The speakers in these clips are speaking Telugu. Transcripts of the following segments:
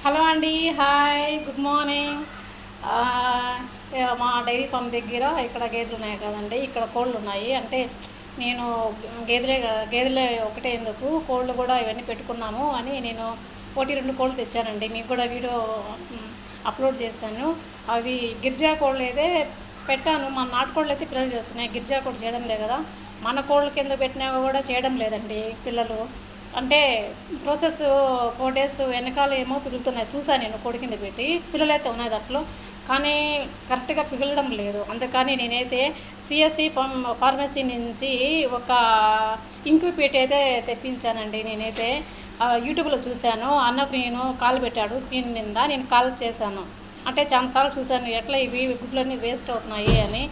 హలో అండి, హాయ్, గుడ్ మార్నింగ్. మా డైరీ ఫామ్ దగ్గర ఇక్కడ గేదెలు ఉన్నాయి కదండి, ఇక్కడ కోళ్ళు ఉన్నాయి. అంటే నేను గేదెలే ఒకటే ఎందుకు, కోళ్ళు కూడా ఇవన్నీ పెట్టుకున్నాము అని నేను 1-2 కోళ్ళు తెచ్చానండి. మీకు కూడా వీడియో అప్లోడ్ చేస్తాను. అవి గిరిజా కోళ్ళు అయితే పెట్టాను. మన నాటుకోళ్ళు అయితే పిల్లలు చేస్తున్నాయి, గిరిజా కోళ్ళు చేయడం లేదు కదా. మన కోళ్ళ కింద పెట్టినా కూడా చేయడం లేదండి పిల్లలు. అంటే ప్రాసెస్ 4 డేస్ వెనకాల ఏమో పిగులుతున్నాయి, చూసాను నేను కోడి కింద పెట్టి. పిల్లలైతే ఉన్నాయి దాంట్లో, కానీ కరెక్ట్గా పిగలడం లేదు. అందుకని నేనైతే సిఎస్సి ఫార్మసీ నుంచి ఒక ఇంక్యుబేటర్ అయితే తెప్పించానండి. నేనైతే యూట్యూబ్లో చూశాను, అన్నకు నేను కాల్ పెట్టాడు స్క్రీన్ మీద, నేను కాల్ చేశాను. అంటే చాలాసార్లు చూశాను ఎట్లా ఇవి గుడ్లన్నీ వేస్ట్ అవుతున్నాయి అని.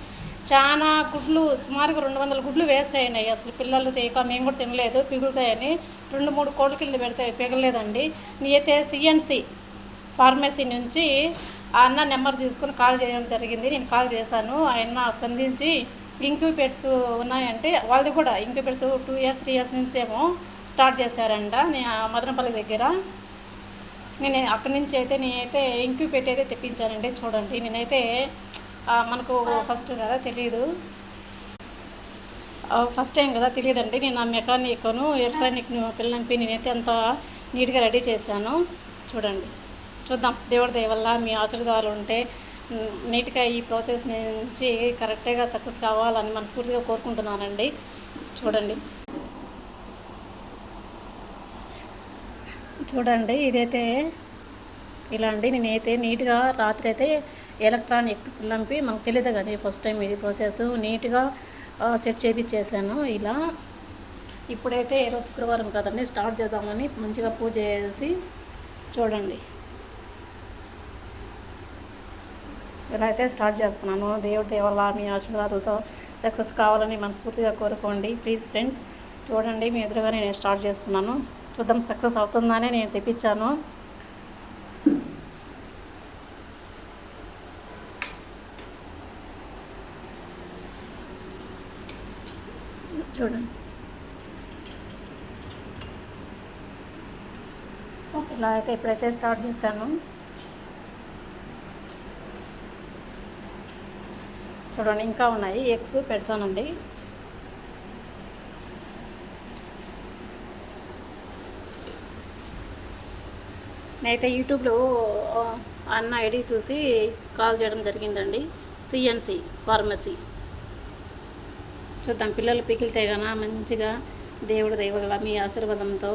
చాలా గుడ్లు, సుమారుగా 200 గుడ్లు వేస్ట్ అయినాయి. అసలు పిల్లలు చేయక మేము కూడా తినలేదు, పిగులుతాయని 2-3 కోళ్ళ కింద పెడితే పిగలేదండి. నేనైతే సిఎన్సి ఫార్మసీ నుంచి ఆ అన్న నెంబర్ తీసుకుని కాల్ చేయడం జరిగింది. నేను కాల్ చేశాను, ఆయన స్పందించి ఇంక్యుబేటర్స్ ఉన్నాయంటే వాళ్ళది కూడా ఇంక్యుబేటర్స్ 2 ఇయర్స్ 3 ఇయర్స్ నుంచేమో స్టార్ట్ చేశారంట మదనపల్లి దగ్గర. నేను అక్కడి నుంచి అయితే నేనైతే ఇంక్యుబేటర్ అయితే తెప్పించానండి. చూడండి, నేనైతే మనకు ఫస్ట్ కదా తెలియదు, ఫస్ట్ టైం కదా తెలియదండి. నేను ఆ మెకానిక్ను ఎలక్ట్రానిక్ను పిల్లలకి నేనైతే అంత నీట్గా రెడీ చేశాను. చూడండి, చూద్దాం. దేవుడి దయ వల్ల మీ ఆశీర్వాదాలు ఉంటే నీట్గా ఈ ప్రాసెస్ నుంచి కరెక్ట్గా సక్సెస్ కావాలని మనస్ఫూర్తిగా కోరుకుంటున్నానండి. చూడండి ఇదైతే ఇలా అండి. నేనైతే నీట్గా రాత్రి అయితే ఎలక్ట్రానిక్ పిల్లంపి మనకు తెలియదు కదా, ఫస్ట్ టైం ఇది ప్రాసెస్ నీట్గా సెట్ చేయించేసాను ఇలా. ఇప్పుడైతే ఈరోజు శుక్రవారం కదండి, స్టార్ట్ చేద్దామని మంచిగా పూజ చేసి చూడండి ఇలా అయితే స్టార్ట్ చేస్తున్నాను. దేవుడి దేవల్ల మీ ఆశీర్వాదాలతో సక్సెస్ కావాలని మనస్ఫూర్తిగా కోరుకోండి ప్లీజ్ ఫ్రెండ్స్. చూడండి, మీ ఎదురుగానే నేను స్టార్ట్ చేస్తున్నాను. చూద్దాం సక్సెస్ అవుతుందనే నేను తెప్పించాను. చూడండి ఇలా అయితే ఇప్పుడైతే స్టార్ట్ చేశాను. చూడండి, ఇంకా ఉన్నాయి, ఎగ్స్ పెడతానండి. నేనైతే యూట్యూబ్లో అన్న ఐడి చూసి కాల్ చేయడం జరిగిందండి, సిఎన్సి ఫార్మసీ. చూద్దాం, పిల్లలు పిగిలితే కన్నా మంచిగా దేవుడి దయ వల్ల మీ ఆశీర్వాదంతో